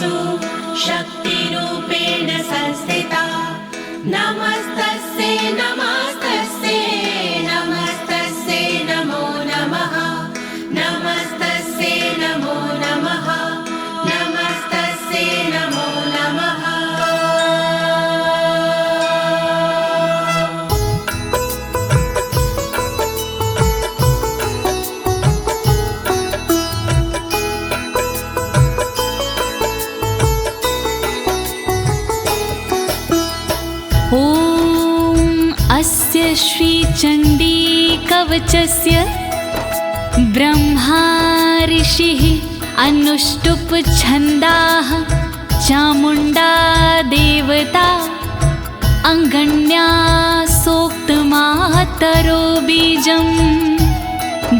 सर्वेषु शक्तिरूपेण संस्थिता। नमस्तस्यै नमस्तस्यै नमस्तस्यै नमो नमः। नमस्तस्यै नमो नमः। नमस्तस्यै नमो नमः। अस्य श्रीचण्डी कवचस्य ब्रह्मा ऋषिः अनुष्टुप् छन्दाः चामुण्डा देवता अङ्गण्या सोक्तमातरो बीजं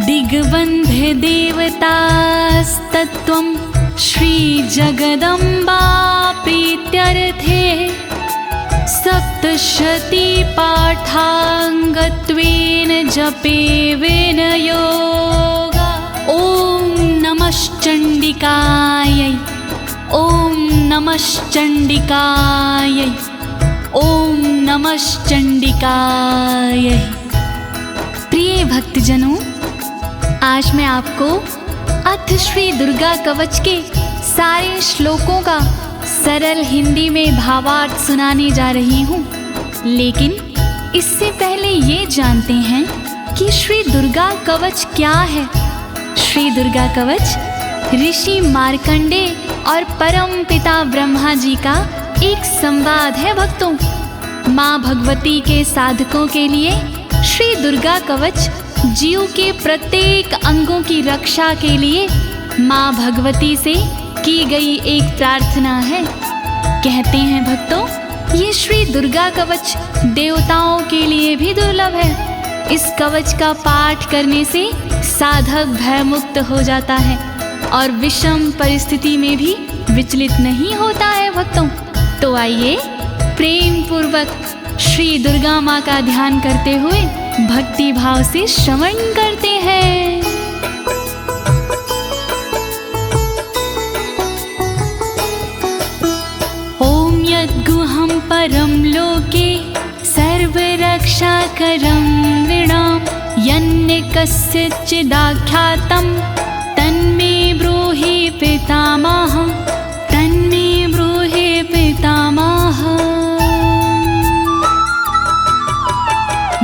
दिग्बन्धे देवतास्तत्त्वं श्रीजगदम्बा प्रीत्यर्थे सप्तशती पाठाङ्गत्वेन जपे विनयोगा। ॐ नमश्चण्डिकायै ॐ नमश्चण्डिकायै ॐ नमश्चण्डिकायै। प्रिय भक्तजनों, आज मैं आपको अथ श्री दुर्गा कवच के सारे श्लोकों का सरल हिंदी में भावार्थ सुनाने जा रही हूँ। लेकिन इससे पहले ये जानते हैं कि श्री दुर्गा कवच क्या है। श्री दुर्गा कवच ऋषि मार्कंडे और परम पिता ब्रह्मा जी का एक संवाद है भक्तों। माँ भगवती के साधकों के लिए श्री दुर्गा कवच जीव के प्रत्येक अंगों की रक्षा के लिए माँ भगवती से की गई एक प्रार्थना है। कहते हैं भक्तों, ये श्री दुर्गा कवच देवताओं के लिए भी दुर्लभ है। इस कवच का पाठ करने से साधक भयमुक्त हो जाता है और विषम परिस्थिति में भी विचलित नहीं होता है भक्तों। तो आइए प्रेम पूर्वक श्री दुर्गा माँ का ध्यान करते हुए भक्ति भाव से श्रवण करते हैं। गुहं परं लोके सर्वरक्षाकरं नृणां यन्ने कस्यचिदाख्यातं तन्मे ब्रूहि पितामह। तन्मे ब्रूहि पितामह।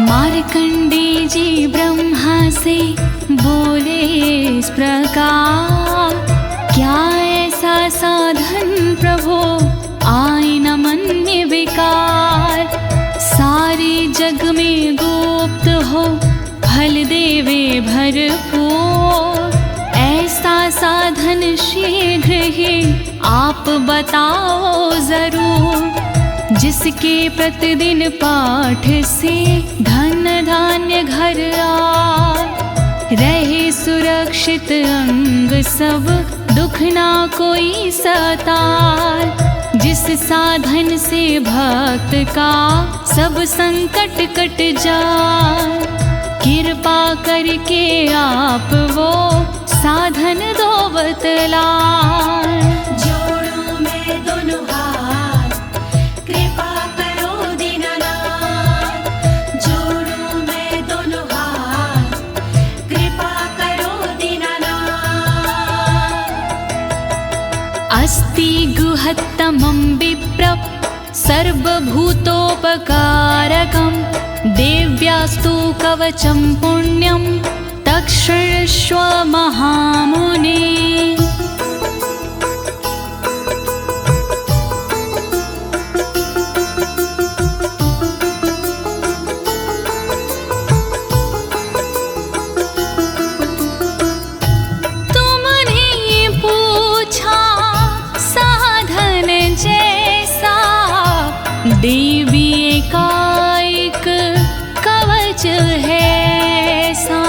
मार्कंडे जी ब्रह्मा से बोले इस प्रकार, क्या ऐसा साधन प्रभो आए न मन्य विकार। सारे जग में गुप्त हो फल देवे भरपूर। ऐसा साधन शीघ्र ही आप बताओ जरूर। जिसके प्रतिदिन पाठ से धन धान्य घर आए, रहे सुरक्षित अंग सब दुख ना कोई सताए। जिस साधन से भक्त का सब संकट कट जाए, कृपा करके आप वो साधन दो बतलाए। जोड़ूं मैं दोनों हाथ, कृपा करो दीनानाथ। जोड़ूं मैं दोनों हाथ, कृपा करो दीनानाथ। अस्ति गुहत्तमं विप्र सर्वभूतोपकारकं देव्यास्तु कवचं पुण्यं तक्षृष्व महामुने। देवी एकाएक कवच है सा,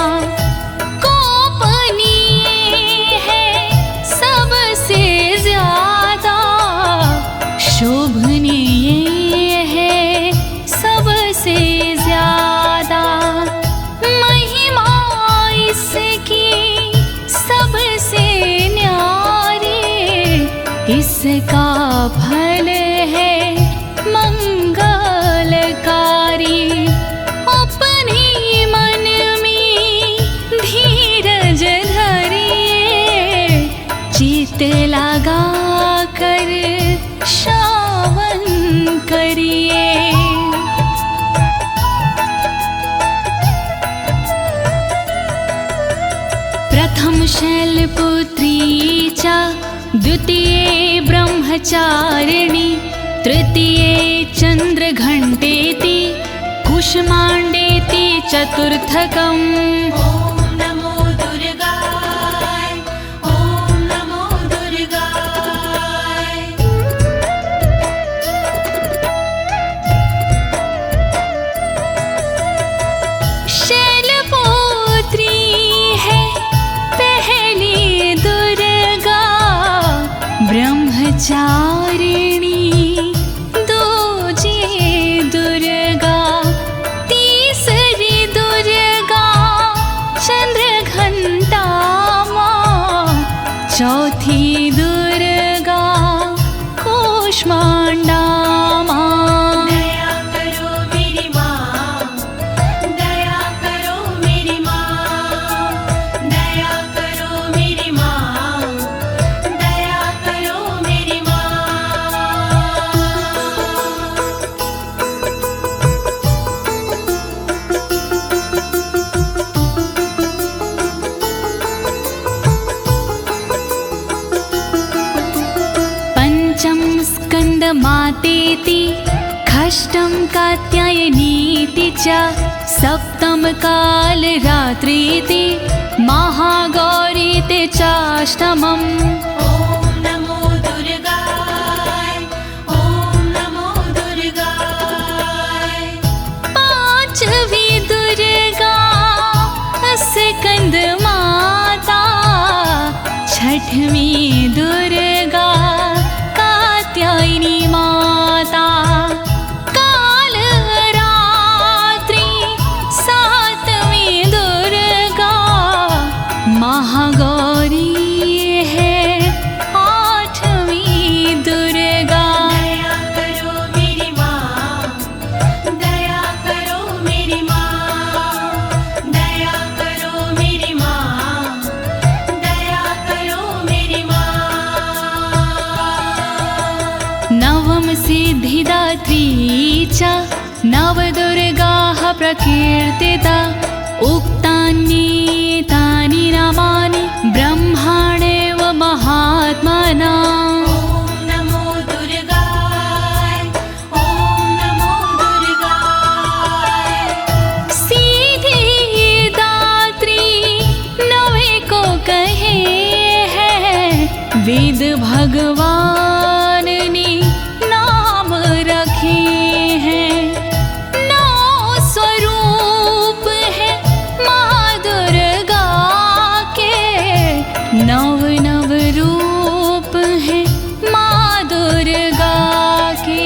गोपनीय इसका फल है मंगलकारी। अपने मन में धीरज धरिए, चित लगा कर श्रवण करिए। प्रथम शैलपुत्री च द्वितीये ब्रह्मचारिणी, तृतीये चन्द्रघण्टेति, कुष्माण्डेति चतुर्थकम्। ॐ नमो दुर्गाय, ॐ नमो दुर्गाय। शैलपुत्री है पहली दुर्गा, ब्रह्मचारिणी दूजी दुर्गा, तीसरी दुर्गा चंद्रघंटा माँ, चौथी दुर्गा कूष्मांडा माँ। दया करो मेरी माँ, दया करो मेरी माँ, दया करो मेरी माँ, दया करो मेरी माँ। पंचम स्कंद मातेति, षष्ठम कात्यायनीति च, सप्तम काल रात्रीति, महागौरीति चाष्टमम्। ॐ नमो दुर्गाय, ॐ नमो दुर्गाय। पांचवी दुर्गा स्कंद माता, छठवीं दुर्गा कात्यायनी माता, काल रात्रि सातवीं दुर्गा महागौरी है, आठवीं दुर्गा। दया करो मेरी माँ, दया करो मेरी माँ, दया करो मेरी माँ, दया करो मेरी माँ। नवम सिद्धिदात्री च, नवदुर्गाः प्रकीर्तिता, उक्तान्येतानि नामानि ब्रह्माणेव महात्मना। ॐ नमो दुर्गाय, ॐ नमो दुर्गाय। सिद्धिदात्री नवे को कहे हैं, वेद भगवान ने नाम रखे हैं। नौ स्वरूप है माँ दुर्गा के, नव नव रूप है माँ दुर्गा के।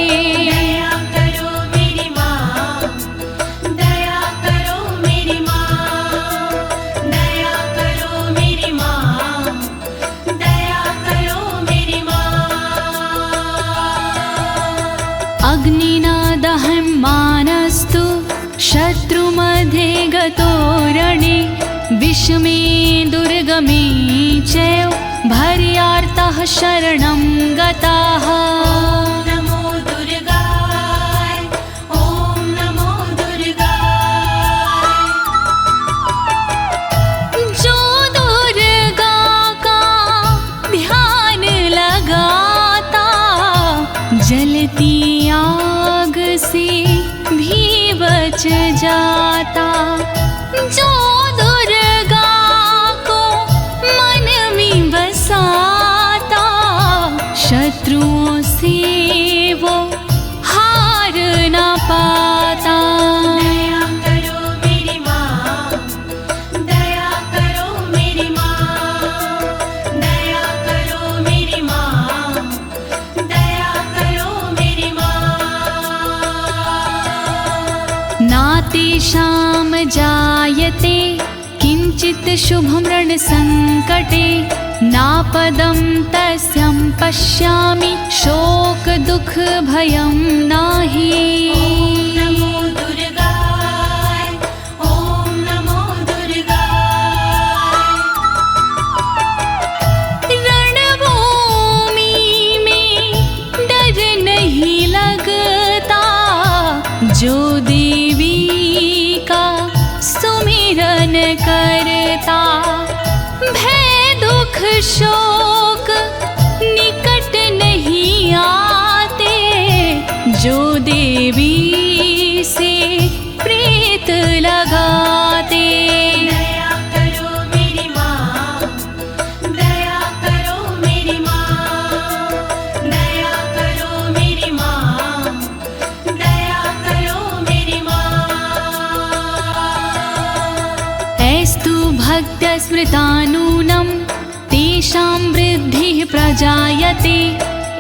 दया करो मेरी माँ, दया करो मेरी माँ, दया करो मेरी माँ, दया करो मेरी माँ। अग्निना दह्यमानस्तु शत्रुमध्ये गतो रणे, विषमे दुर्गमे चैव भर्यार्तः शरणं गताः। ॐ नमो दुर्गाय, ॐ नमो दुर्गाय। जो दुर्गा का ध्यान लगाता, जलती आग से भी बच जाता। जो दुर्गा को मन में बसाता, शत्रुओं से वो हार न पाता। दया करो मेरी माँ, दया करो मेरी माँ, दया करो मेरी माँ, दया करो मेरी माँ। नातेषां जायते किञ्चित् शुभं रणसङ्कटे, नापदं तस्यं पश्यामि शोक दुख भयं नाही। नमो दुर्गाय, ओम नमो दुर्गाय। रणभूमि में डर नहीं लगता, जो देवी का सुमिरन करता। भय दुख शोक निकट नहीं आते, जो देवी से प्रीत लगाते। दया करो मेरी माँ, दया करो मेरी माँ, दया करो मेरी माँ, दया करो मेरी माँ। ऐस्तु भक्तस्मृतानूनं तेषां वृद्धिः प्रजायते।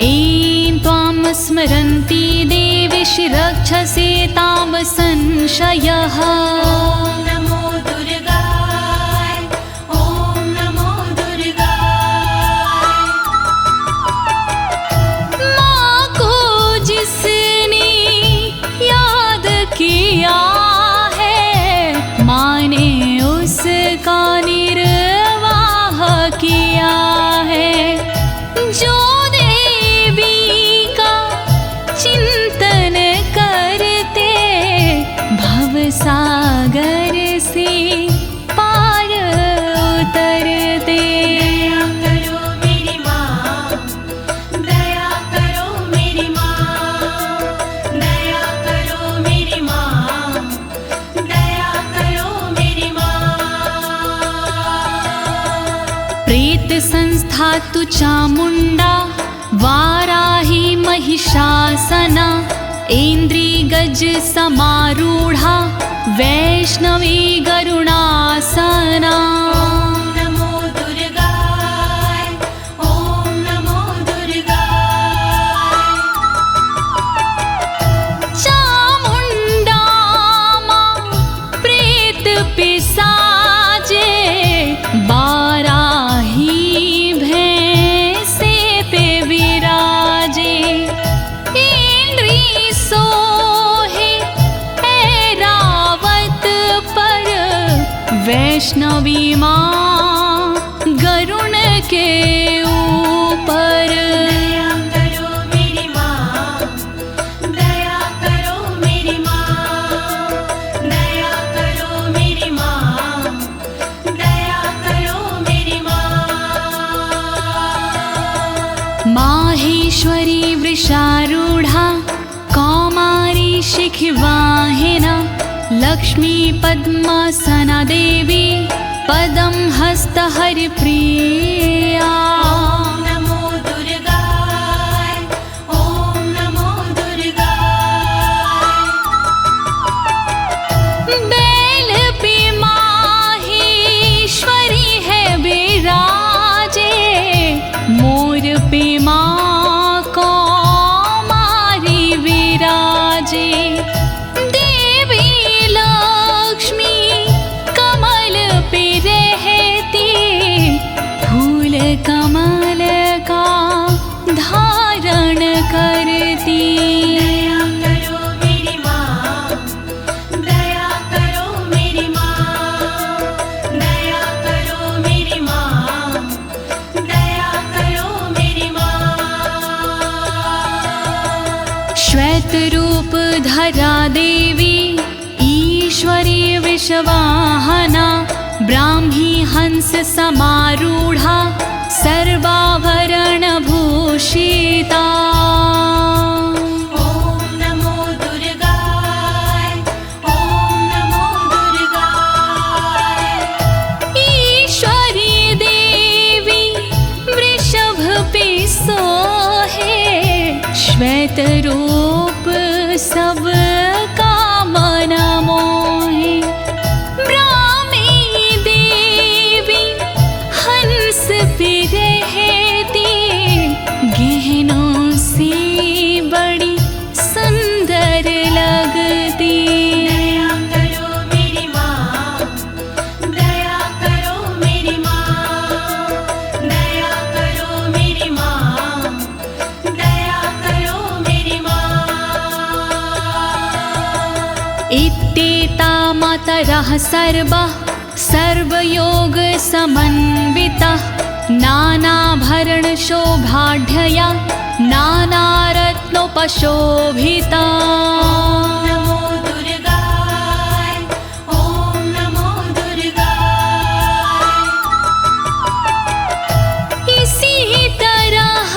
ऐं त्वां स्मरन्ति देवीशि रक्षसे तां संशयः। ओम नमो दुर्गाय, ओम नमो दुर्गाय। माँ को जिसने याद किया है, माँ ने उसका निर्वाह किया है। जो देवी का चिंतन करते, भवसागर से पार उतरते। दया करो मेरी माँ, दया करो मेरी माँ, दया करो मेरी माँ, दया करो मेरी माँ। प्रेत संस्था तु चामुंडा, वाराही महिषासना। ऐन्द्री गज समारूढ़ा, वैष्णवी गरुणासना। ओम नमो दुर्गाय, ओम नमो दुर्गाय। चामुंडा माँ प्रेत पिसाजे, बाराही भैंसे पे विराजे। इंद्री सोहे ऐरावत पर, वैष्णवी माँ गरुण के ऊपर। दया करो मेरी माँ, दया करो मेरी माँ, दया करो मेरी माँ, दया करो मेरी माँ। माहेश्वरी वृषारूढ़ा, कौमारी शिखिवाहिना। लक्ष्मी पद्मासना देवी, पदं हस्त हरिप्रिया। ओम नमो दुर्गाय, ओम नमो दुर्गाय। बैल पे माहेश्वरी है विराजे, मोर पे माँ कौमारी विराजे। देवी लक्ष्मी कमल पे रहती, फूल कमल का धारण करती। दया करो मेरी माँ, दया करो मेरी माँ, दया करो मेरी माँ, दया करो मेरी माँ। श्वेत रूप धरा देवी, ईश्वरी विश्ववाहना। ब्राह्मी हंस समारूढ़ा, सर्वाभरण भूषिता। ओम नमो दुर्गाय, ओम नमो दुर्गाय। ईश्वरी देवी वृषभ पे सोहे, श्वेत रूप सब का मन मोहे। ब्राह्मी देवी हंस पे रहती, गहनों से बड़ी सुंदर लगती। दया करो मेरी माँ, दया करो मेरी माँ, दया मातरः सर्वः सर्वयोग समन्वितः नानाभरणशोभाढ्यया नानारत्नोपशोभिता। नमो दुर्गाय ॐ नमो दुर्गाय। इसी तरह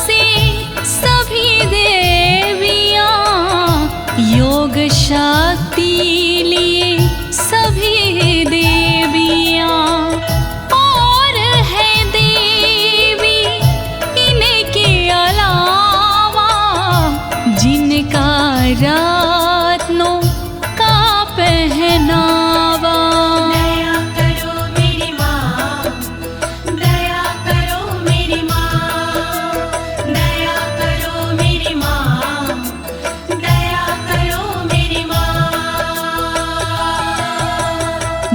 से सभी देवियां योग शक्ति लिए सभी देवियां और है देवी इनके अलावा जिनका रत्नों का पहनावा। दया करो मेरी माँ, दया करो मेरी माँ, दया करो मेरी माँ, दया करो मेरी माँ।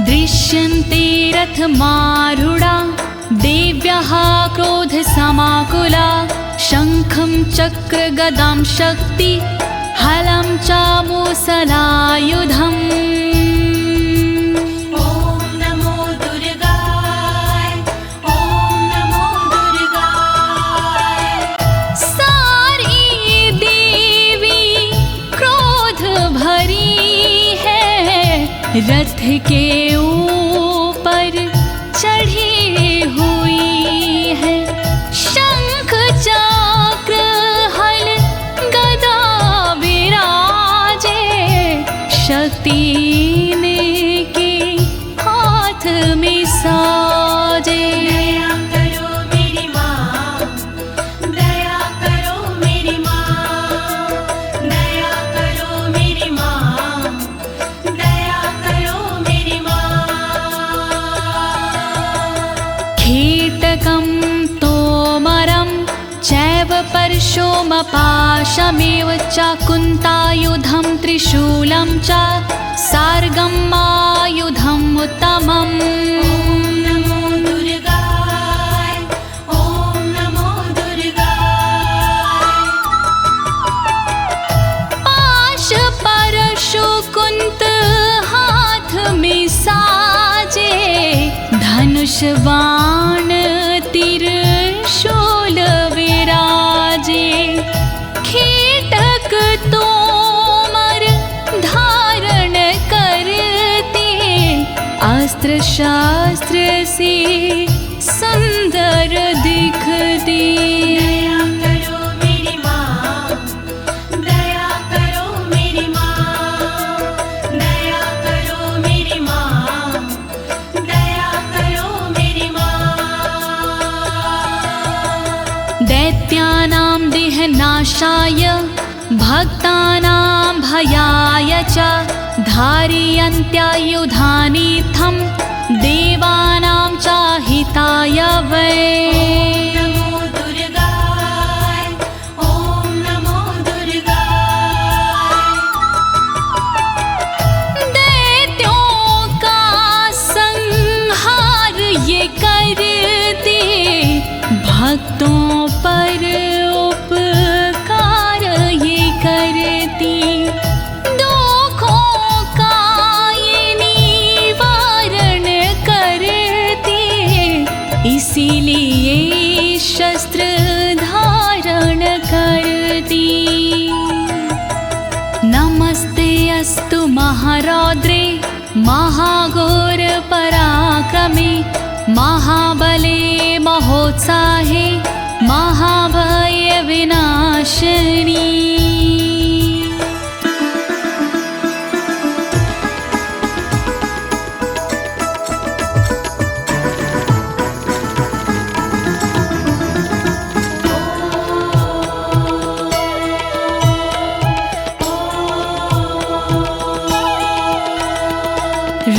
दृश्यन्ते रथमारूढा देव्यः क्रोधसमाकुला शङ्खं चक्रगदां शक्ति हलं च मुसलायुधम्। ॐ नमो दुर्गाय ॐ नमो दुर्गाय। सारी देवी क्रोध भरी है रथ के ऊपर चढ़ी हुई है। शंख चक्र हल गदा विराजे शक्ति इनके हाथ में साजे। दया करो मेरी माँ, दया करो मेरी माँ, दया करो मेरी माँ, दया करो मेरी माँ। कीटकं तोमरं चैव परशुमपाशमेव च कुन्तायुधं त्रिशूलं च सार्गमायुधम् उत्तमम्। नमो दुर्गाय ॐ नमो दुर्गाय। पाश परशु कुंत हाथ में साजे धनुष बाण त्रिशूल विराजे। कीटक तोमर धारण करते अस्त्र शास्त्र से सुंदर दिखते। दया करो मेरी माँ, दया करो मेरी माँ, दया करो मेरी माँ, दया करो मेरी माँ। दैत्यानां देहनाशाय भक्तानां भयाय च धारयन्त्यायुधानीथं देवानां च हिताय वै। नमो दुर्गाय ॐ नमो दुर्गाय। दैत्यों का संहार ये करते भक्तों पर उपकार ये करती। दुखों का ये निवारण करती इसीलिए शस्त्र धारण करती। नमस्ते अस्तु महारौद्रे महाघोर पराक्रमे महाबले महोत्साहे महाभय विनाशिनी।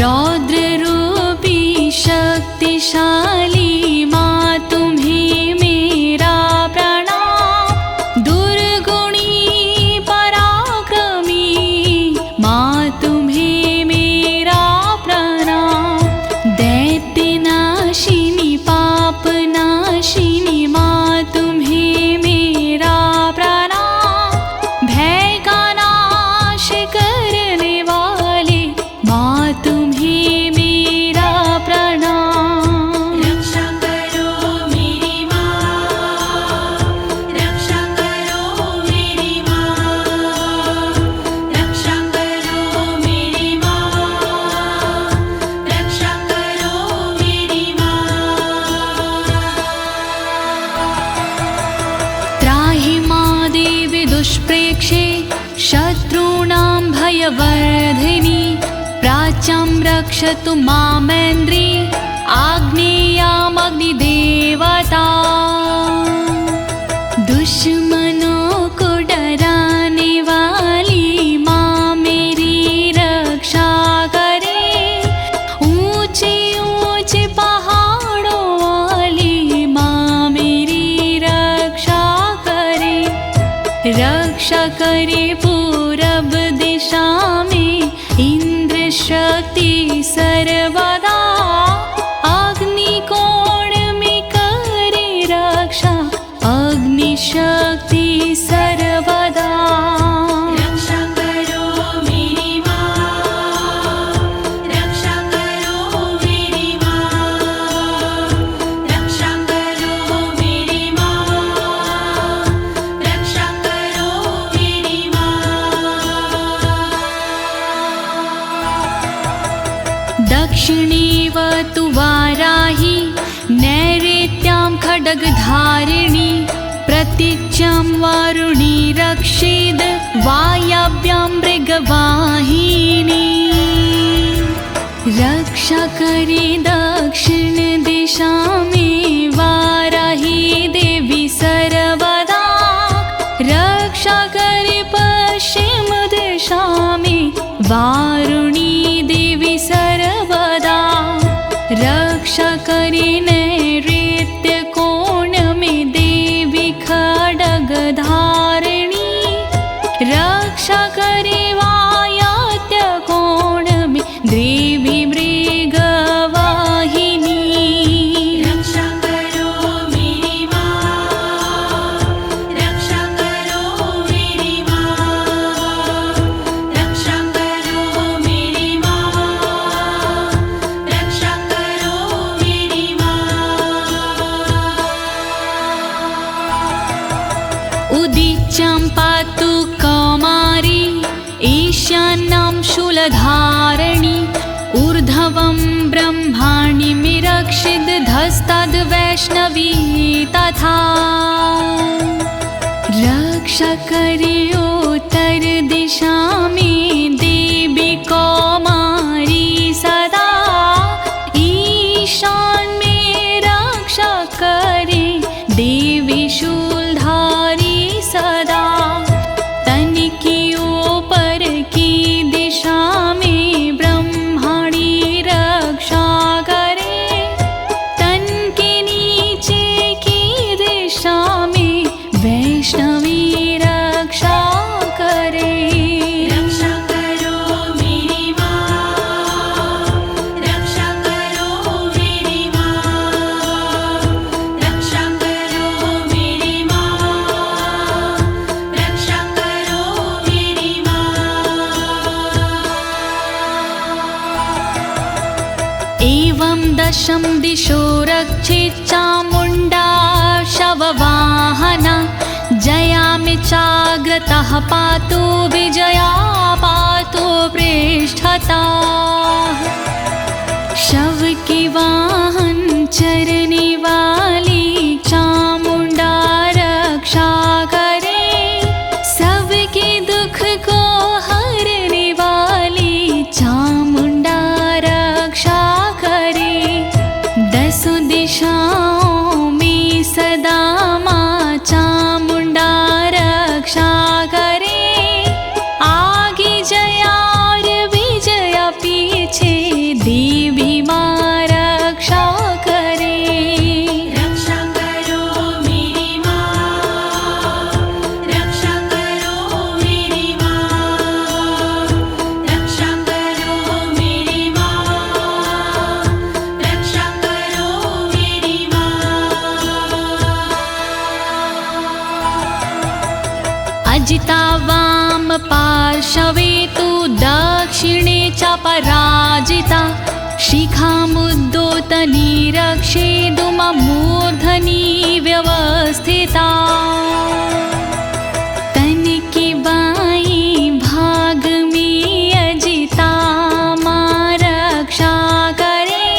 रौद्र रूपी शक्तिशाली माँ तुम्हें मेरा प्रणाम। दुर्गुणी पराक्रमी माँ तुम्हें मेरा प्रणाम। दैत्यनाशिनी पापनाशिनी माँ तुम्हें मेरा प्रणाम। भय का नाश करने वाले माँ रक्षे शत्रूणां भयवर्धिनी प्राच्यां रक्षतु मामेन्द्री आग्नेयामग्निदेवता दुश्मनों को डराने वाली माँ मेरी रक्षा करे ऊंचे ऊंचे पहाड़ों वाली माँ मेरी रक्षा करे पूरब दिशा में इंद्र शक्ति सर्वदा अग्निकोण में करे रक्षा अग्नि शक्ति सर्वदा रक्षा करो मेरी माँ, रक्षा करो मेरी माँ, रक्षा करो मेरी माँ, रक्षा करो मेरी माँ। दक्षिणीवतु वाराही नैऋत्यां खड्गधारिणी प्रतीच्यां वारुणी रक्षेद् वायव्यां मृगवाहिनी रक्षा करे दक्षिण दिशा में वाराही देवी सर्वदा रक्षा करे पश्चिम दिशा में वारुणी देवी सर्वदा रक्षा करे नैऋत्य कोण में देवी खड्गधारिणी रक्षा करे वायव्य कोण में देवी मृगवाहिनी रक्षा करो मेरी माँ, रक्षा करो मेरी माँ, रक्षा करो मेरी माँ, रक्षा करो मेरी माँ। उदीच्यां पातु कौमारी ईशान्यां शूलधारिणी ऊर्ध्वं ब्रह्माणि रक्षिद् धस्ताद् वैष्णवी तथा रक्षा करे उत्तर दिशा में देवी कौमारी सदा ईशान में रक्षा करे देवी शूलधारी सदा तन की ऊपर की दिशा में ब्रह्माणी रक्षा करे तन के नीचे की दिशा में वैष्णवी रक्षा करे रक्षा करो मेरी माँ, रक्षा करो मेरी माँ, रक्षा करो मेरी माँ, रक्षा करो मेरी माँ। एवं दशम दिशो रक्षेत् चामुण्डा शववाहना जयामि चाग्रतः पातु विजया पातु पृष्ठता शव के वाहन चरने वाली चामुण्डा रक्षा करे सबके दुख को हरने वाली चामुण्डा रक्षा करे दसों दिशाओं में सदा माँ चामुण्डा रक्षा करे आगे जया और विजया पीछे देवी माँ रक्षा करे रक्षा करो मेरी माँ, रक्षा करो मेरी माँ, रक्षा करो मेरी माँ, रक्षा करो मेरी माँ। अजिता वाम पार्श्वे तु दक्षिणे च पराजिता शिखामुद्दोतनी रक्षेदुममूर्धनि व्यवस्थिता तन के बाईं भाग में अजिता माँ रक्षा करे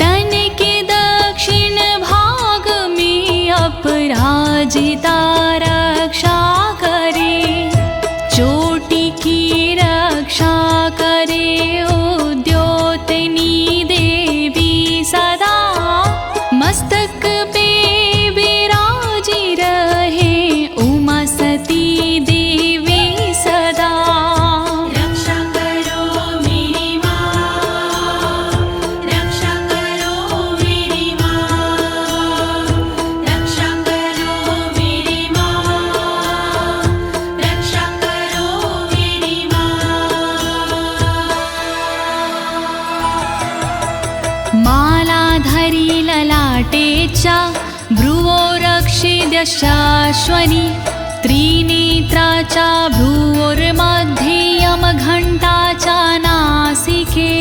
तन के दक्षिण भाग में अपराजिता रक्षा करे ललाटे च भ्रुवो रक्षिद्यशाश्वनी त्रिनेत्रा च भ्रुवोर्मध्ये यमघण्टा च नासिके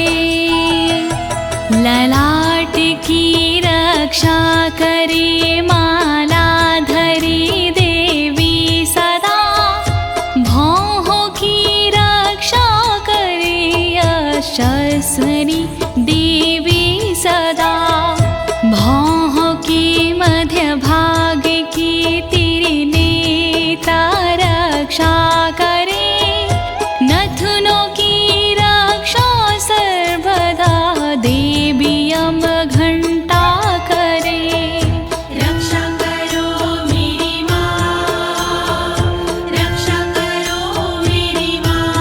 ललाट की रक्षा करे मालाधरी देवी सदा भौह की रक्षा करे यशस्विनी देवी सदा भौह की मध्य भाग की त्रिनेत्रा रक्षा करे नथुनों की रक्षा सर्वदा देवी यमघण्टा करे रक्षा करो मेरी माँ रक्षा करो मेरी माँ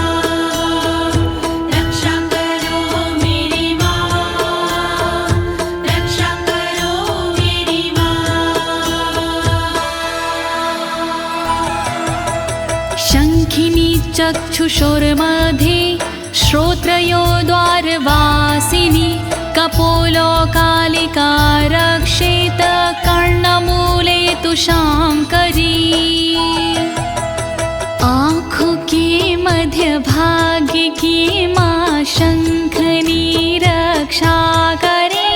रक्षा करो मेरी माँ रक्षा करो मेरी माँ शङ्खिनी चक्षुषोर्मध्ये श्रोत्रयो द्वारवासिनी कपोलो कालिका रक्षेत कर्णमूले तु शाङ्करी आँखों के मध्य भाग की माँ शंखनी रक्षा करे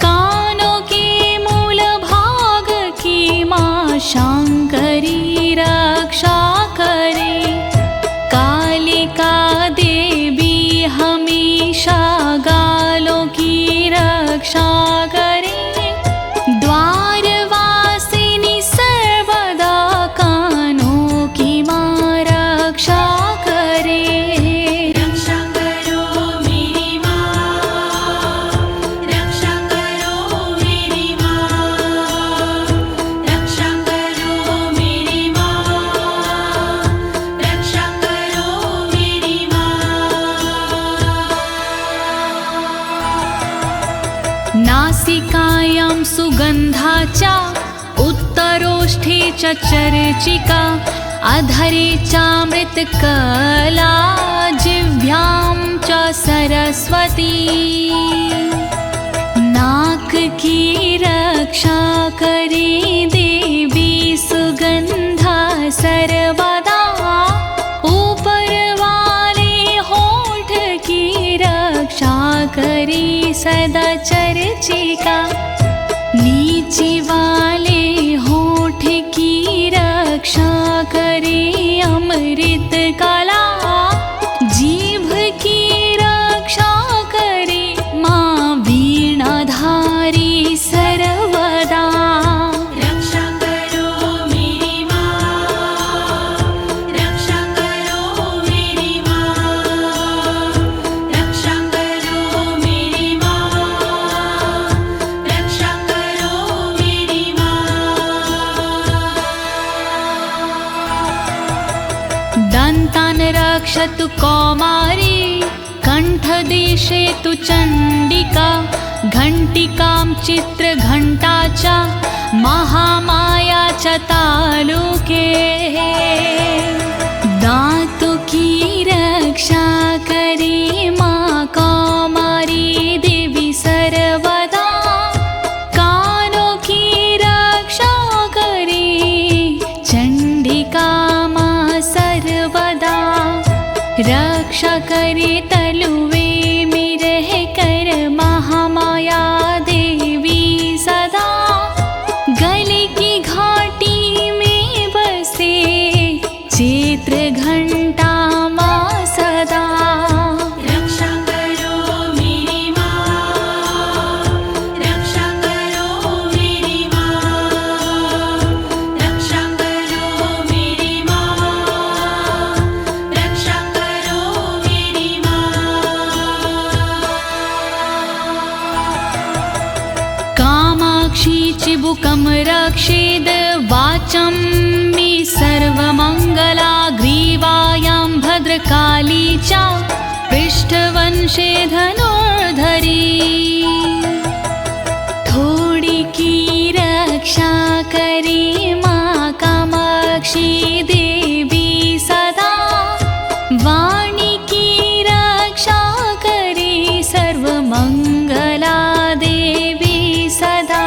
कानों के मूल भाग की माँ शंकरी रक्षा करे कालिका देवी हमेशा गालों की रक्षा करे द्वारवासिनी सर्वदा कानों की माँ रक्षा करे रक्षा करो मेरी माँ रक्षा करो मेरी माँ रक्षा करो मेरी माँ रक्षा करो मेरी माँ नासिकायां सुगन्धा च उत्तरोष्ठे च चर्चिका अधरे चामृतकला जिह्वां च सरस्वती नाक की रक्षा करे देवी सुगंधा सर्वदा ऊपर वाले होठ की रक्षा करे सदा चर्चिका नीचे वाले होठ की रक्षा करे अमृत कला जीभ की रक्षा करे माँ वीणाधारी सर्वदा रक्षा करो मेरी माँ रक्षा करो मेरी माँ रक्षा करो मेरी माँ रक्षा करो मेरी माँ दन्तान् रक्षतु कौमारी कण्ठदेशे तु चण्डिका घण्टिकां चित्रघण्टा च महामाया च तालुके दातु की रक्षा करे माँ कौमारी देवी सर्वदा कानों की रक्षा करे चण्डिका माँ सर्वदा रक्षा करे तलुवे में रह कर महामाया देवी सदा गले की घाटी में बसे चित्र घंटा माँ सदा रक्षा करो मेरी माँ रक्षा करो मेरी माँ रक्षा करो मेरी माँ रक्षा करो मेरी माँ कामाक्षी चिबुकं रक्षेद वाचं मे सर्वमङ्गला ग्रीवायां भद्रकाली च पृष्ठवंशे धनुर्धरी थोड़ी की रक्षा करे माँ कामाक्षी देवी सदा वाणी की रक्षा करे सर्वमंगला देवी सदा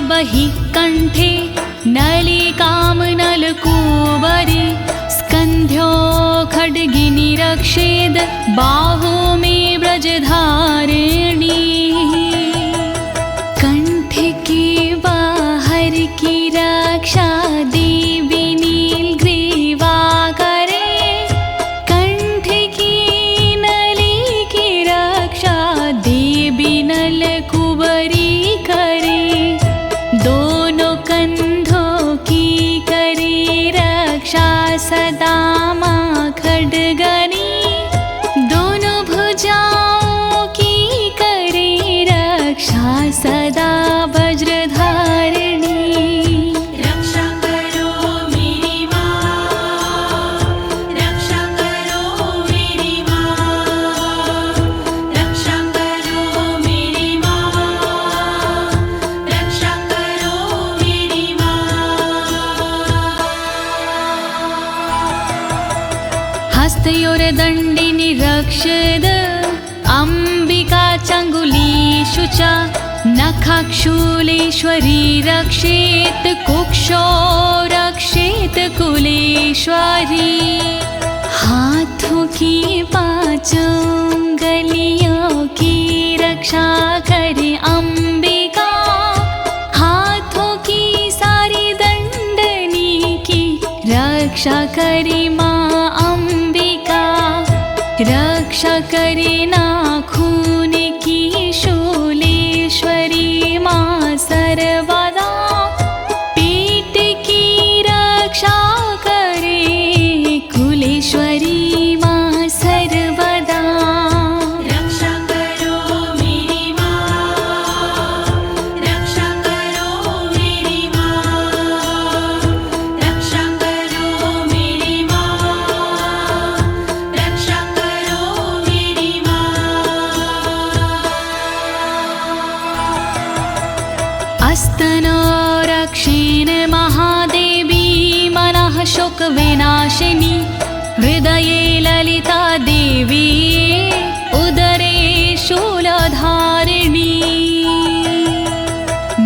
बहि कंठे नलिकां नलकूबरी स्कन्ध्यो खड्गिनी रक्षेद बाहु मे ब्रजधारिणी कंठ के बाहर की रक्षा देवी नीलग्रीवा करे कंठ की नली की रक्षा देवी नलकूबरी करे दोनों कंधों की करे रक्षा सदा माँ खड्गनी दोनों भुजाओं की करे रक्षा सदा वज्रधारिणी रक्षा करो मेरी माँ, रक्षा करो मेरी माँ, रक्षा करो मेरी माँ, रक्षा करो मेरी माँ। हस्तयोर्दण्डिनी रक्षद अम्बिका चङ्गुलीषु च नखाक्षूलेश्वरी रक्षेत कुक्षो रक्षेत कुलेश्वरी हाथों की पांचों उंगलियों की रक्षा करे अम्बिका हाथों की सारी दंडनी की रक्षा करे माँ अम्बिका रक्षा करे नाखून की शूलेश्वरी माँ सर्वदा पेट की रक्षा करे कुलेश्वरी माँ सर्वदा रक्षा करो मेरी माँ, रक्षा करो मेरी माँ, रक्षा करो मेरी माँ, रक्षा करो मेरी माँ। अस्तनो रक्षेण महादेवी मनः शोकविनाशिनी हृदये ललिता देवी उदरे शूलधारिणी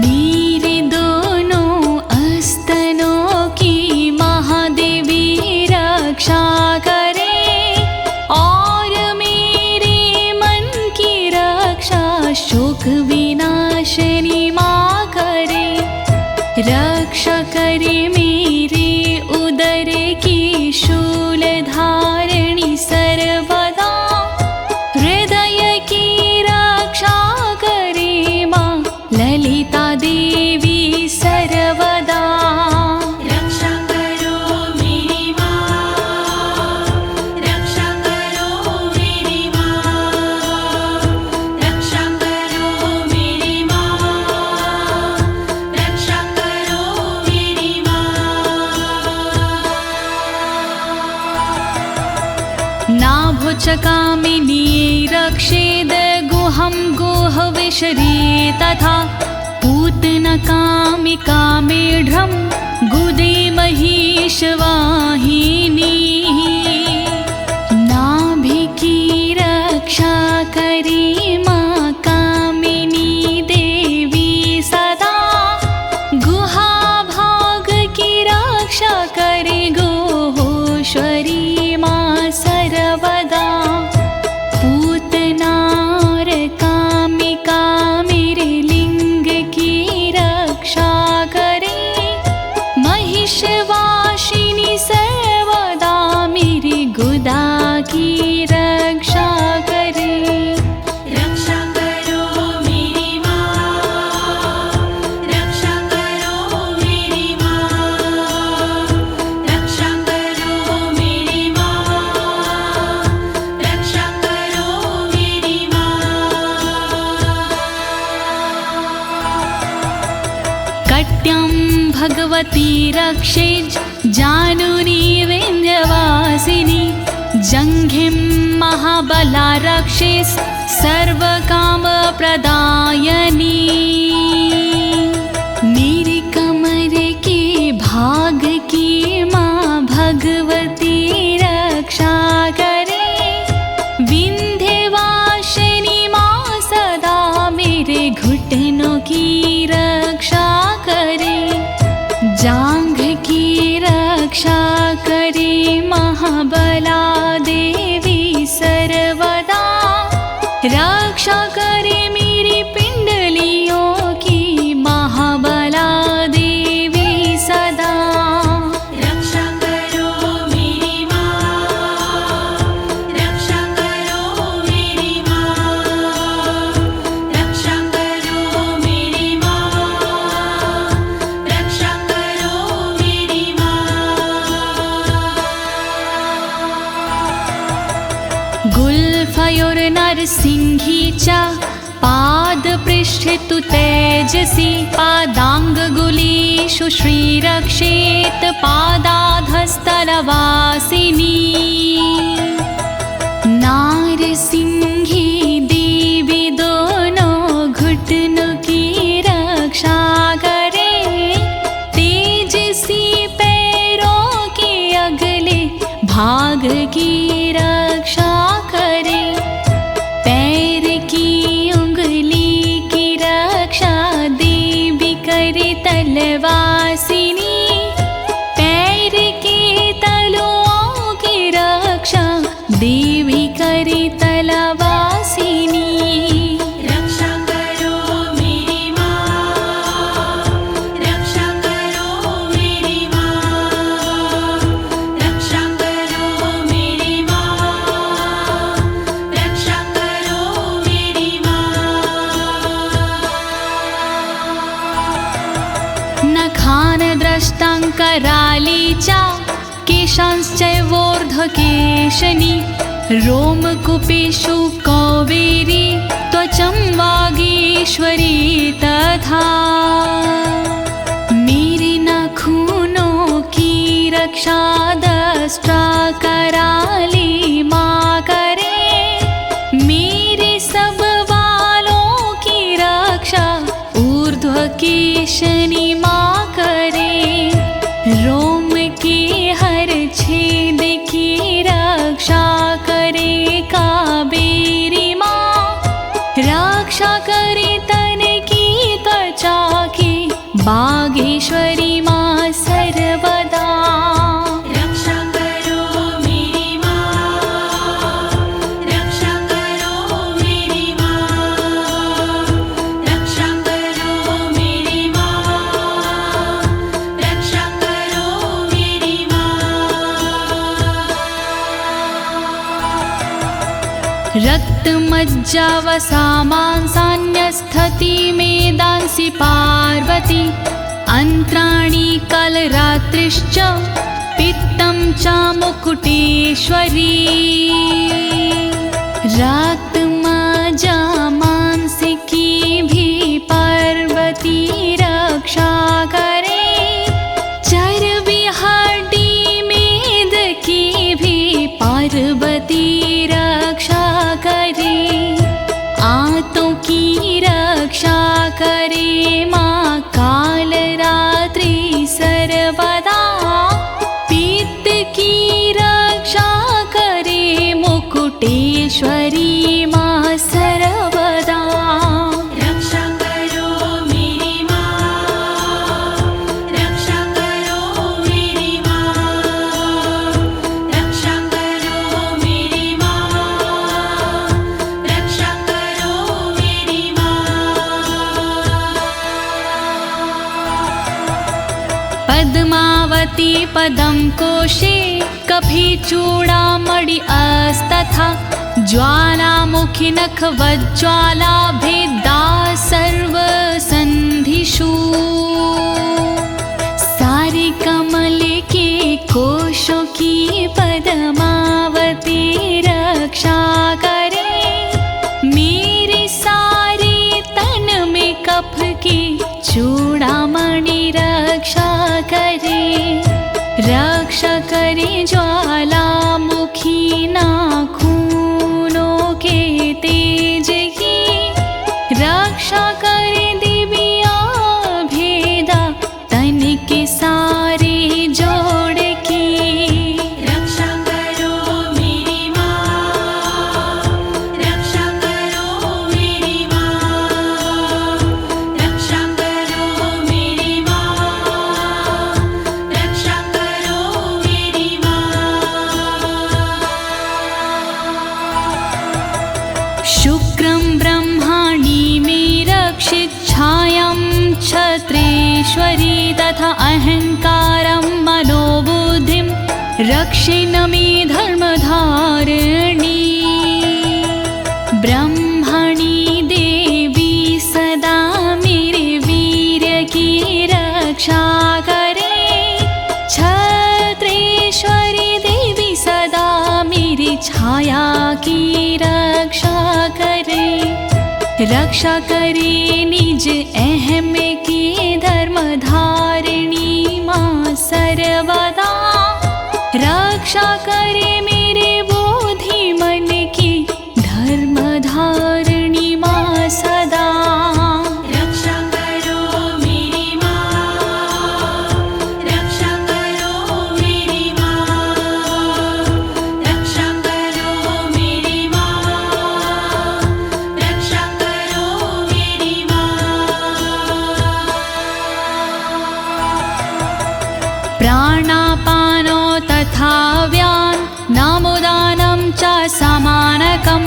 मेरे दोनों अस्तनों की महादेवी रक्षा करे और मेरे मन की रक्षा शोक विनाशिनी माँ करे रक्षा करे मेरे उदर की शूलधारिणी सर्वदा हृदय की रक्षा करे माँ ललिता देवी सर्वदा रक्षा करो मेरी माँ, रक्षा करो मेरी माँ, रक्षा करो मेरी माँ, रक्षा करो मेरी माँ। नाभुचकामिनी रक्षेद गुहं गुहविशरी तथा पूतनकामिका मेढ्रं गुदे महिषवाहिनी नाभि की रक्षा करे माँ कामिनी देवी सदा गुहा भाग की रक्षा करे गोहोश्वरी माँ सर्वदा पूतनार कामिका मेरे लिंग की रक्षा करे महिषवासिनी सर्वदा मेरी गुदा की रक्षा करे रक्षा करो मेरी माँ, रक्षा करो मेरी माँ, रक्षा करो मेरी माँ, रक्षा करो मेरी माँ। कट्यं भगवती रक्षेज जानुनी विन्ध्यवासिनी जङ्घिं महाबला रक्षेस् सर्वकामप्रदायिनी मेरे कमर के भाग की माँ भगवती रक्षा करे विन्ध्यवासिनी माँ सदा मेरे घुटनों की रक्षा महाबला देवी सर्वदा, रक्षा करे मेरी पिंडलियों की महाबला देवी सदा। रक्षा करो मेरी माँ, रक्षा करो मेरी माँ, रक्षा करो मेरी माँ, रक्षा करो मेरी माँ। गुल्फयोर्नरसिंहीचा पादपृष्ठे तु तेजसि, पादाङ्गुलीषु श्रीरक्षेत् पादाधस्तलवासिनी। नारसिंही देवी दोनों घुटनों की रक्षा करे, तेजसी पैरों के अगले भाग की रक्षा करे। पैर की उंगली की रक्षा देवी करे तलवासिनी, पैर के तलुओं की रक्षा देवी करे तलवासिनी। रक्षा करो मेरी माँ, रक्षा करो मेरी माँ, रक्षा करो मेरी माँ, रक्षा करो मेरी माँ। नखानद्रष्टाङ्करालीचा केशांश्चैवोर्ध्वकेशनी, रोमकूपेषु कौवेरी त्वचं वागीश्वरी तथा। मेरे नाखूनों की रक्षा दष्टा कराली माँ करे, मेरे सब बालों की रक्षा ऊर्ध्वकेशनी माँ करे। रोम के हर छेद की रक्षा करे कावेरी माँ, रक्षा करे तन की त्वचा की बागेश्वरी माँ सर्वदा। रक्षा करो मेरी माँ, रक्षा करो मेरी माँ, रक्षा करो मेरी माँ, रक्षा करो मेरी माँ। रक्तमज्जावसामांसान्यस्थति मेदांसि पार्वती, अन्त्राणि कलरात्रिश्च पित्तं च मुकुटेश्वरी। रक्तमज्जामांसिकी भी पार्वती रक्षा करे, चर्बी हड्डी मेद की भी पार्वती रक्षा करे। आंतों की रक्षा करे माँ कालरात्रि सर्वदा, पित्त की रक्षा करे मुकुटेश्वरी माँ सर्वदा। रक्षा करो मेरी माँ, रक्षा करो मेरी माँ, रक्षा करो मेरी माँ, रक्षा करो मेरी माँ। पद्मावती पदं कोशे कफीचूडामणि अस्तथा, ज्वालामुखी नखवज्ज्वाला भेदा सर्वसन्धिषु। सारे कमल के कोशों की पद्मावती रक्षा करे, मेरे सारे तन में कफ की चूड़ामणि रक्षा करे। रक्षा करे ज्वालामुखी नाखूनों के तेज की, रक्षा करे दिव्या भेदा तन के सारे जोड़ की। रक्षा करो मेरी माँ, रक्षा करो मेरी माँ, रक्षा करो मेरी माँ, रक्षा करो मेरी माँ। क्षत्रेश्वरी तथा अहंकारं मनोबुद्धिं रक्षिणमि धर्मधारिणी ब्रह्मणि देवी सदा मेरे वीर्य की रक्षा करे। क्षत्रेश्वरी देवी सदा मेरी छाया की रक्षा करे। रक्षा करे निज अहम की धर्मधारिणी माँ सर्वदा। रक्षा करे मेरे बोधि मन की धर्मधारिणी माँ सदा। रक्षा करो मेरी माँ, रक्षा करो मेरी माँ, रक्षा करो मेरी माँ, रक्षा करो मेरी माँ। प्राणापानो तथा व्यान नामोदानं च समानकं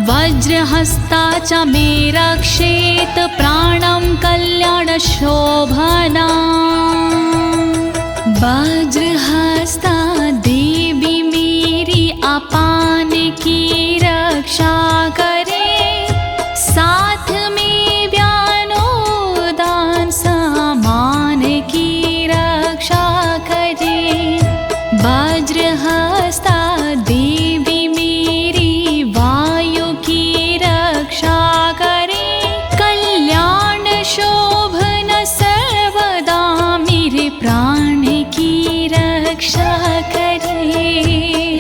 वज्रहस्ता च मे रक्षेत प्राणं कल्याणशोभना। वज्रहस्ता देवी मेरी अपान की रक्षा करे। साथ में व्यानोदान समान की रक्षा करे। वज्रहस्ता देवी मेरी वायु की रक्षा करे। कल्याण शोभन सर्वदा मेरे प्राण की रक्षा करे।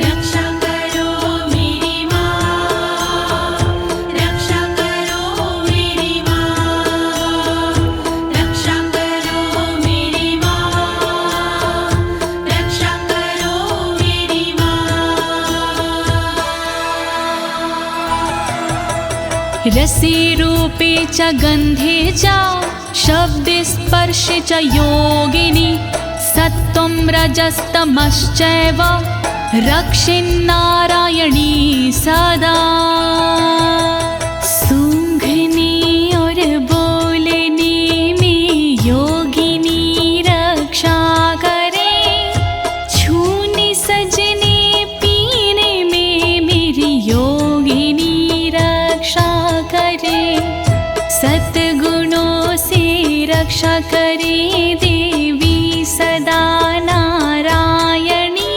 रक्षा करो मेरी माँ, रक्षा करो मेरी माँ, रक्षा करो मेरी माँ, रक्षा करो मेरी माँ। रसे रूपे च गन्धे च शब्दे स्पर्शे च योगिनी सत्त्वं रजस्तमश्चैव रक्षिन्नारायणी सदा। सूंघने और बोलने में योगिनी रक्षा करे। छूने सजने पीने में मेरी योगिनी रक्षा करे। सद्गुणों से रक्षा करे देवी सदा नारायणी।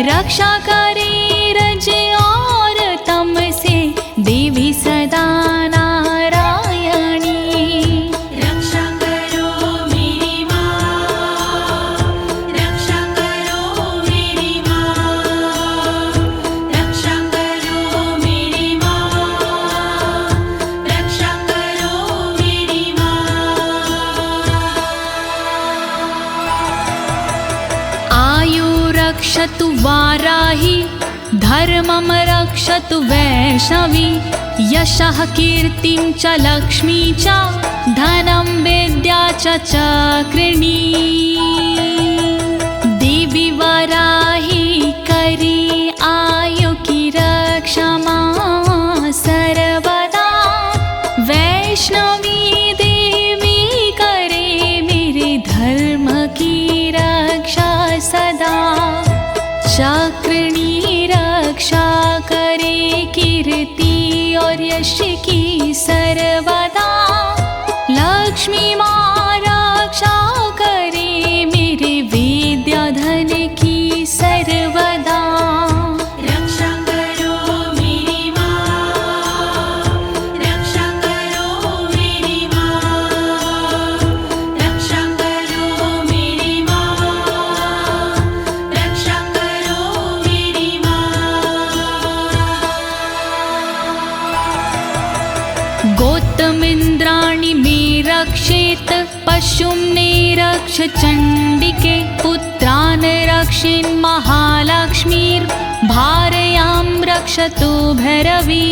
रक्षा करे रज और तम से देवी सदा नारायणी। रक्षा करो मेरी माँ, रक्षा करो मेरी माँ, रक्षा करो मेरी माँ, रक्षा करो मेरी माँ। आयु रक्षतु वाराही धर्मं रक्षतु वैष्णवी। यशः कीर्तिं च लक्ष्मी च धनं विद्या च चक्रिणी। देवी वाराही करे आयु की रक्षा माँ सर्वदा। वैष्णवी देवी करे मेरे धर्म की रक्षा सदा। चक्रिणी रक्षा करे कीर्ति और यश की सर्वदा। लक्ष्मी माँ रक्षा करे मेरे विद्या धन की सर्वदा। रक्षा करो मेरी माँ, रक्षा करो मेरी माँ, रक्षा करो मेरी माँ, रक्षा करो मेरी माँ। गोत्तमिन्द्राणि मे रक्षेत पशुं निरक्ष चण्डिके। पुत्रान् रक्षेन् महालक्ष्मीर्भार्यां रक्षतु भैरवी।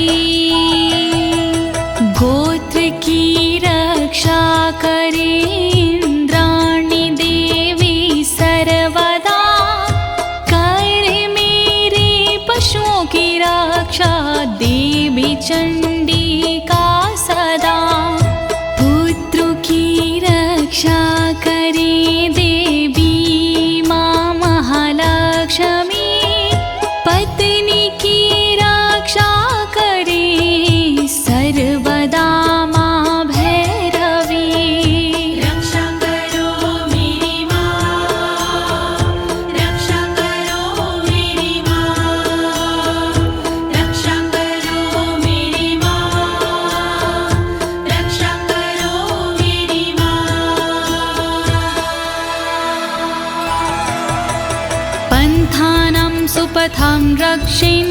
गोत्र की रक्षा करे इंद्राणी देवी सर्वदा। करे मेरे पशुओं की रक्षा देवी चंडिका सदा। पुत्रों की सुपथं रक्षेन्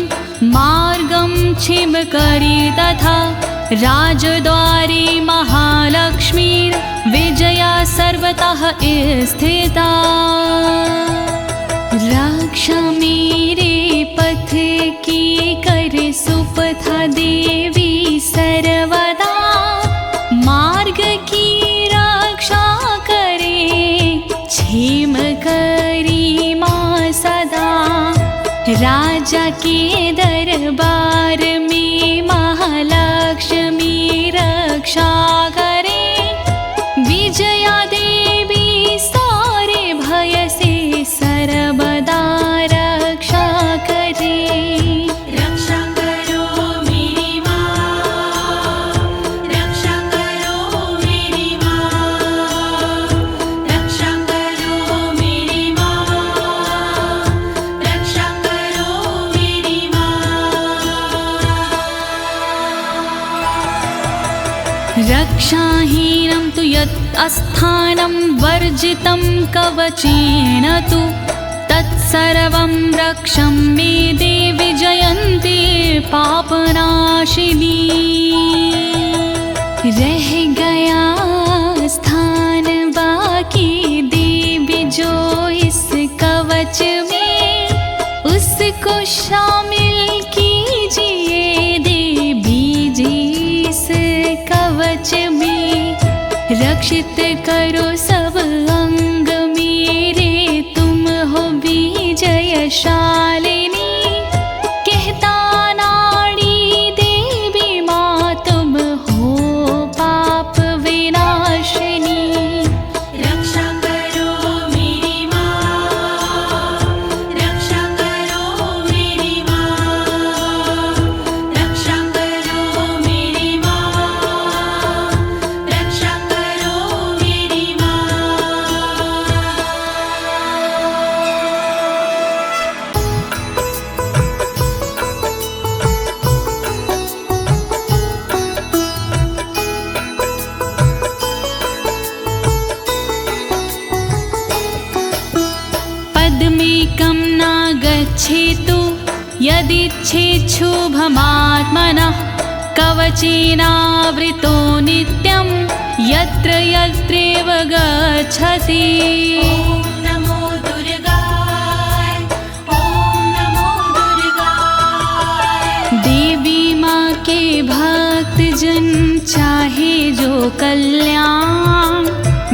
मार्गं छिमकरी तथा राजद्वारे महालक्ष्मीर्विजया सर्वतः स्थिता। रक्षा मेरे पथ की कर सुपथा देवी सर्वदा, मार्ग की रक्षा करे क्षेम करी माँ सदा। राजा के दरबार में महालक्ष्मी रक्षा करे, विजया देवी सारे भय से सर्वदा रक्षा करे। रक्षा करो मेरी माँ, रक्षा करो मेरी माँ, रक्षा करो मेरी माँ, रक्षा करो मेरी माँ। रक्षाहीनं तु यत् अस्थानं वर्जितं कवचेन तु, तत्सर्वं रक्षं मे देवि जयन्ती पापनाशिनी। रह गया स्थान बाकी देवी जो इस कवच में, उसको शामिल कीजिए देवी जी इस कवच में। रक्षित करो सब अंग मेरे, तुम हो विजयशालिनी। कहता नाड़ी देवी माँ तुम हो पाप विनाशिनी। रक्षा करो मेरी माँ, रक्षा करो मेरी माँ, रक्षा करो मेरी माँ, रक्षा करो मेरी माँ। पद्मेकं न गच्छेतु यदिच्छेच्छुभमात्मनः, कवचेनावृतो नित्यं यत्र यत्रैव गच्छति। ॐ नमो दुर्गाय, ॐ नमो दुर्गाय। देवी माँ के भक्त जन चाहे जो कल्याण,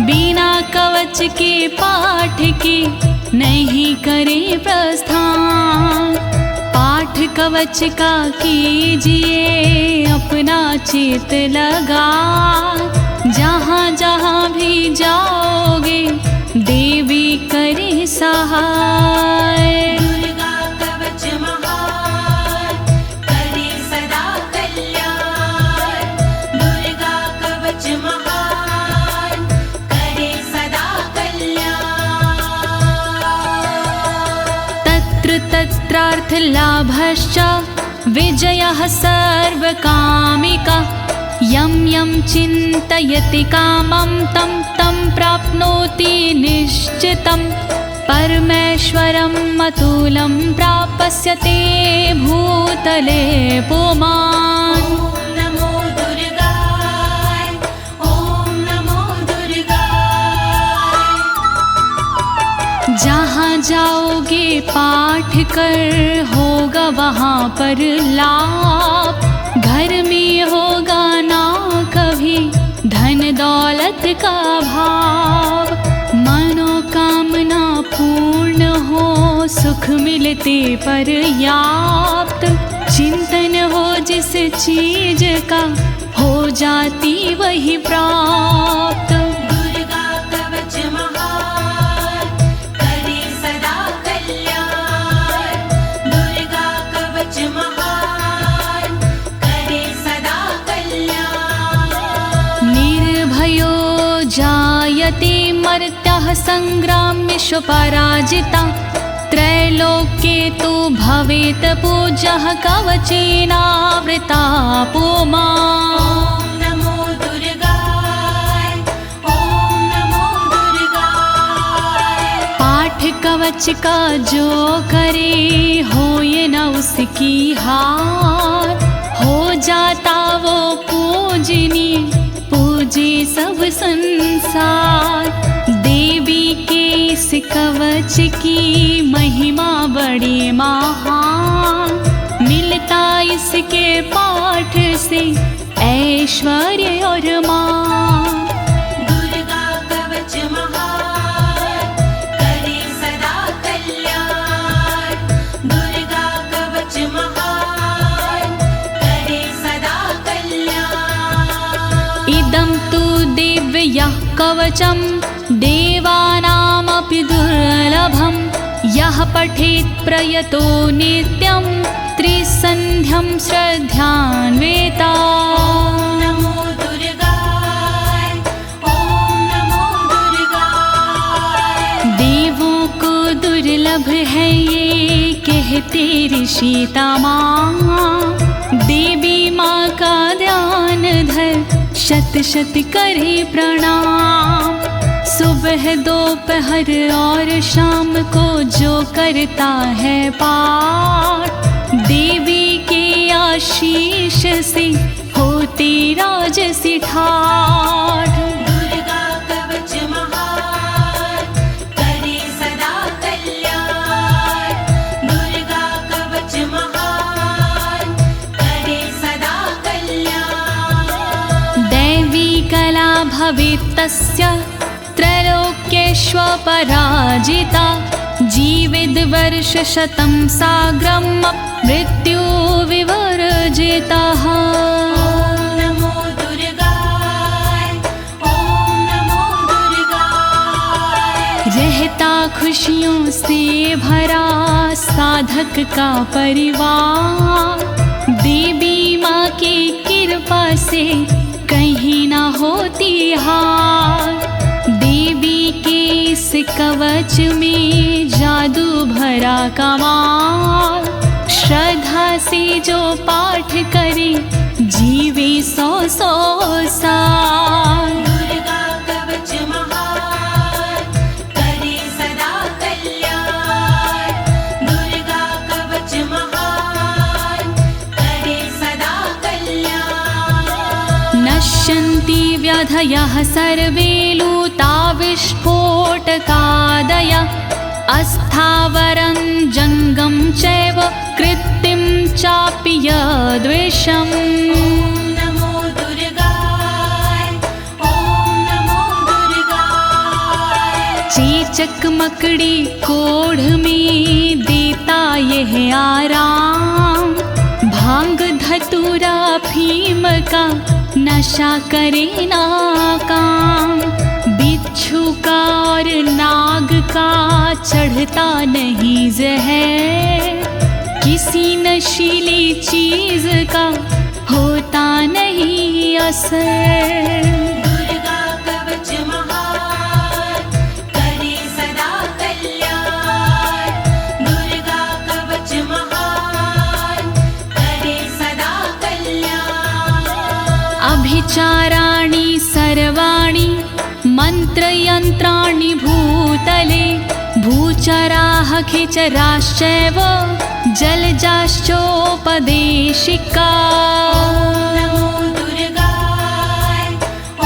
बिना कवच के पाठ के नहीं करे प्रस्थान। पाठ कवच का कीजिए अपना चित लगा, जहाँ जहाँ भी जाओगे देवी करे सहाय। दुर्गा कवच महान, करे सदा कल्याण। दुर्गा कवच महान, करे सदा कल्याण। तत्र तत्रार्थलाभश्च विजयः सर्वकामिका। यं यं चिन्तयति कामं तं तं प्राप्नोति निश्चितं। परमेश्वरम् अतुलं प्राप्स्यते भूतले पुमान्। ॐ नमो दुर्गाय, ॐ नमो दुर्गाय। जहाँ जाओगे पाठ कर होगा वहाँ पर लाभ। घर में होगा ना कभी धन दौलत का भाव। मनोकामना पूर्ण हो सुख मिलते पर्याप्त। चिंतन हो जिस चीज का हो जाती वही प्राप्त। दुर्गा कवच महान, करे सदा कल्याण। दुर्गा कवच महान, करे सदा कल्याण। निर्भयो जायते मर्त्यः संग्राम्येषु पराजिता। त्रैलोक्ये तु भवेत् पूज्यः कवचेनावृता पुमान्। ॐ नमो दुर्गाय, ॐ नमो दुर्गाय। पाठ कवच का जो करे हो की हार, हो जाता वो पूजनी, पूजे सब संसार। देवी के इस कवच की महिमा बड़ी महान, मिलता इसके पाठ से ऐश्वर्य और मान। दुर्गा कवच महान, करे सदा कल्याण। दुर्गा कवच महान, करे सदा कल्याण। इदं तु दिव्यः कवचं देवानामपि दुर्लभं, यः पठेत् प्रयतो नित्यं त्रिसन्ध्यं श्रद्धान्विता। नमो दुर्गाय, ओम नमो दुर्गाय। देवों को दुर्लभ है ये कहते ऋषि तमाम, देवी माँ का ध्यान धर शत शत करे प्रणाम। सुबह दोपहर और शाम को जो करता है पाठ, देवी के आशीष से होती राजसी ठाठ। दुर्गा कवच महान, करे सदा कल्याण। दुर्गा कवच महान, करे सदा कल्याण। दैवी कला भवेत् तस्य त्रैलोक्येष्वपराजिता, जीवेद् वर्षशतं साग्रं मृत्यु विवर्जितः। ॐ नमो दुर्गाय, ॐ नमो दुर्गाय। रहता खुशियों से भरा साधक का परिवार, देवी माँ की कृपा से कहीं ना होती हार। देवी के इस कवच में जादू भरा कमाल, श्रद्धा से जो पाठ करे जीवे 100 साल। दुर्गा कवच महान, करे सदा कल्याण। दुर्गा कवच महान, करे सदा कल्याण। नश्यन्ति व्याधयः सर्वे लूता विस्फोटकादय, अस्थावरं जङ्गं चैव कृत्तिं चापि यद्विषम्। ॐ नमो दुर्गाय, ॐ नमो दुर्गाय। चेचक मकड़ी कोढ़ में देता यह आराम, भांग धतूरा भीम का नशा करे ना काम। बिच्छू का और नाग का चढ़ता नहीं जहर, किसी नशीली चीज का होता नहीं असर। दुर्गा कवच महान, करे सदा कल्याण। दुर्गा कवच महान, करे सदा कल्याण। अभिचाराणि सर्वाणि मंत्रयंत्राणि भूतले, भूचराः खिचराश्चैव जलजाश्चोपदेशिका। नमो दुर्गाय, ॐ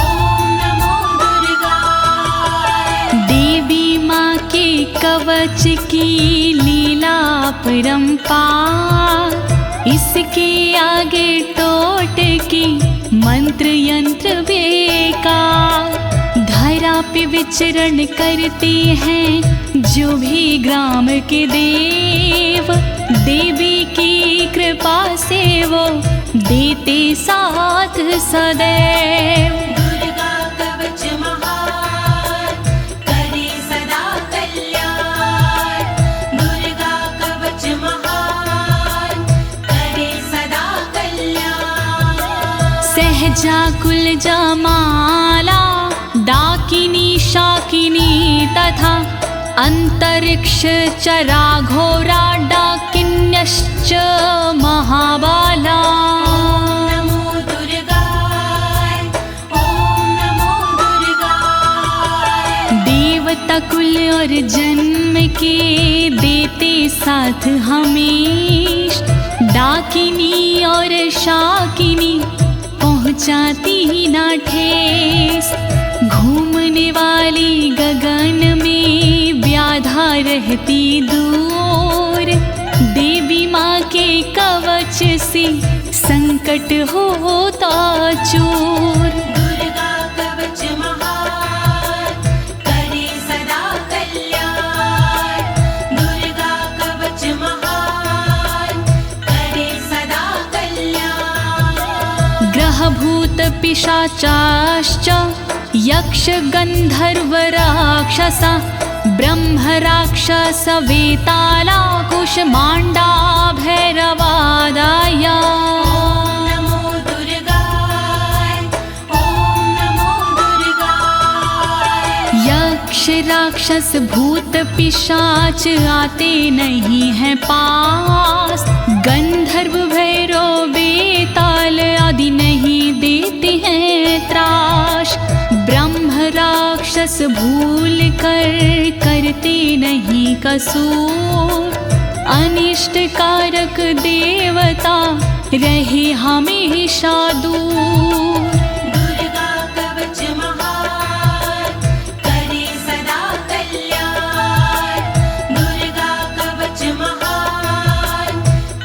नमो दुर्गाय। देवी माँ के कवच की लीला परंपार, इसके आगे टोटके मंत्र यंत्र बेकार। धरा पे विचरण करते हैं जो भी ग्राम के देव, देवी की कृपा से वो देते साथ सदैव। दुर्गा कवच महान, करे सदा कल्याण। दुर्गा कवच महान, करे सदा कल्याण। सहजा कुलजा माला, डाकिनी शाकिनी तथा अंतरिक्ष चरा घोरा, डाकिन्यश्च महाबाला। नमो दुर्गाय, ॐ नमो दुर्गाय। देवता कुल और जन्म के देते साथ हमेश, डाकिनी और शाकिनी पहुँचाती ना ठेस। घूमने वाली गगन में व्याधा रहती दूर। देवी माँ के कवच से संकट होता चूर। दुर्गा कवच महान करे सदा कल्याण। दुर्गा कवच महान करे सदा कल्याण। ग्रह भूत पिशाचाश्च यक्ष गंधर्व राक्षसा ब्रह्म राक्षस वेताला कुष्मांडा भैरवादाय। ॐ नमो दुर्गाय ॐ नमो दुर्गाय। यक्ष राक्षस भूत पिशाच आते नहीं हैं पास। गंधर्व भैरव बेताल आदि नहीं देते हैं त्रास। ब्रह्म राक्षस भूल कर करते नहीं कसूर। अनिष्ट कारक देवता रहे हमेशा दूर। दुर्गा कवच महान करे सदा कल्याण। दुर्गा कवच महान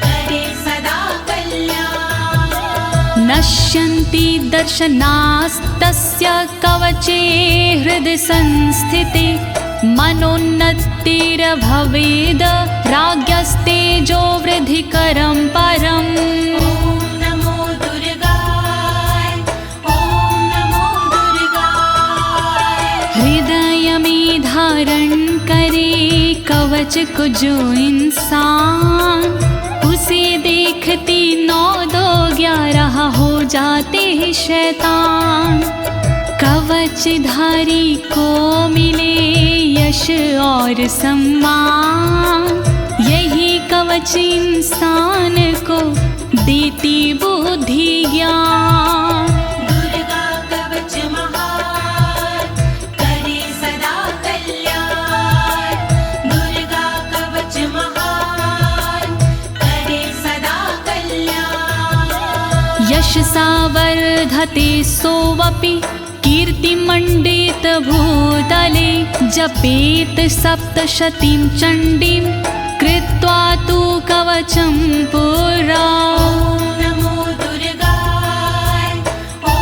करे सदा कल्याण। नश्यन्ति दर्शनास्तस्य कवचे हृदय संस्थिते। मनोन्नतिर्भवेद राज्ञस्तेजो वृद्धिकरं परम्। ॐ नमो दुर्गाय ॐ नमो दुर्गाय। हृदय में धारण करे कवच को जो इंसान, उसे देखती 9 2 11 हो जाते हैं शैतान। कवचधारी को मिले यश और सम्मान। यही कवच इंसान को देती बुद्धि ज्ञान। दुर्गा कवच महान करे सदा कल्याण। दुर्गा कवच महान करे सदा कल्याण। यशसा वर्धते सोऽपि कीर्तिमण्डित भूतले। जपेत सप्तशतीं चण्डीं कृत्वा तु कवचं पुरा। ॐ नमो दुर्गाय ॐ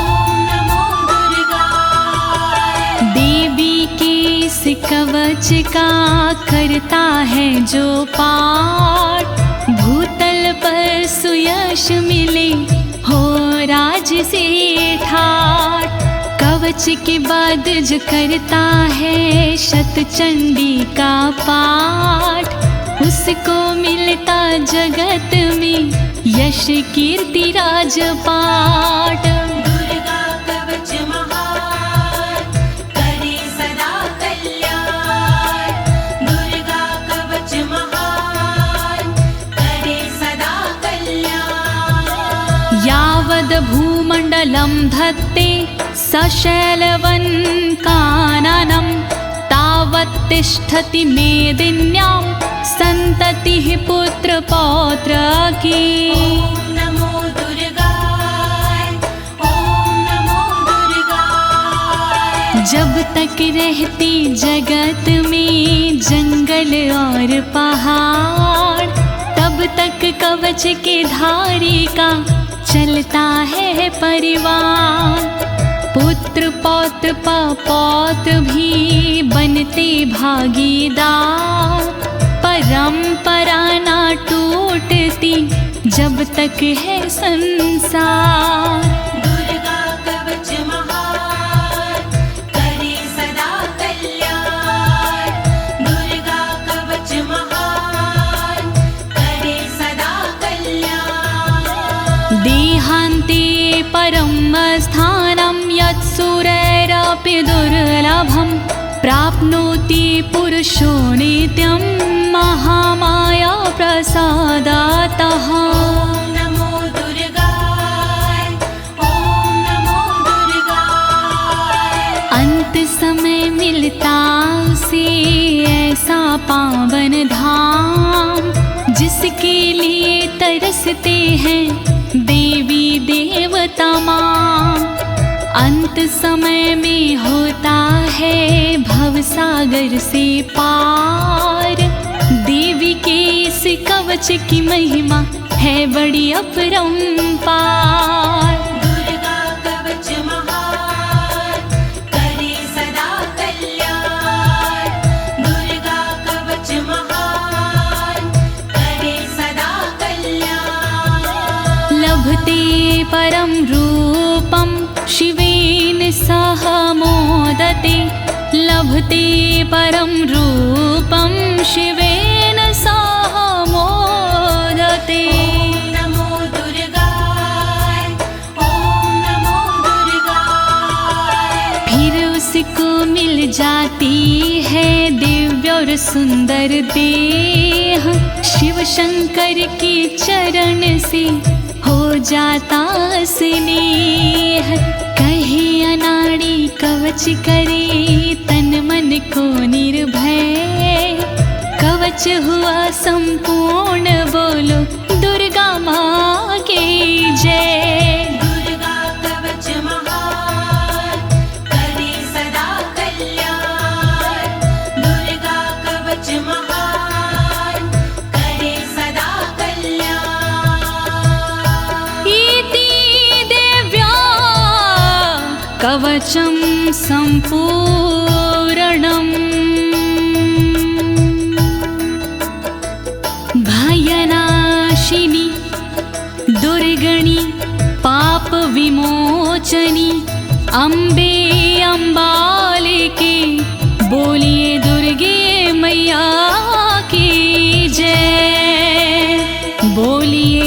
नमो दुर्गाय। देवी के इस कवच का करता है जो पाठ, भूतल पर सुयश मिले हो राज से ठाठ। कवच के बाद जो करता है शतचंडी का पाठ, उसको मिलता जगत में यश कीर्ति राजपाट। दुर्गा कवच महान करे सदा कल्याण। दुर्गा कवच महान करे सदा कल्याण। यावद् भूमण्डलं धत्ते सशैलवन्काननं, तावत् तिष्ठति मेदिन्यां सन्ततिः पुत्रपौत्रकी। ॐ नमो दुर्गाय ॐ नमो दुर्गाय। जब तक रहती जगत में जंगल और पहाड़, तब तक कवच के धारी का चलता है परिवार। पुत्र पौत्र पौत्र भी बनते भागीदार। परंपरा ना टूटती जब तक है संसार। दुर्गा कवच महान करे सदा कल्याण। दुर्गा कवच महान करे सदा कल्याण। देहान्ते परम स्थानं यत्सुरैरपि दुर्लभं, प्राप्नोति पुरुषो नित्यं महामाया प्रसादातः। ॐ नमो दुर्गाय ॐ नमो दुर्गाय। अंत समय मिलता उसे ऐसा पावन धाम, जिसके उसके लिए तरसते हैं देवी देवता माँ। अंत समय में होता है भवसागर से पार। देवी के इस कवच की महिमा है बड़ी अपरंपार। दुर्गा कवच महान करे सदा कल्याण। दुर्गा कवच महान करे सदा कल्याण। लभते परम रूपम शिवेन सह मोदते। लभते परम रूपम शिवेन सह मोदते। नमो दुर्गाय ओम नमो दुर्गाय। फिर उसको मिल जाती है दिव्य और सुंदर देह। शिव शंकर के चरण से हो जाता स्नेह। कहे अनाड़ी कवच करे तन मन को निर्भय। कवच हुआ संपूर्ण बोलो दुर्गा माँ की जय। दुर्गा कवच महान करे सदा कल्याण। दुर्गा कवच महान करे सदा कल्याण। इति देव्या कवचं सम्पूर्णम्। भयनाशिनी दुर्गणि पाप विमोचनी अम्बे अम्बालिके। बोलिए दुर्गे मैया की जय। बोलिए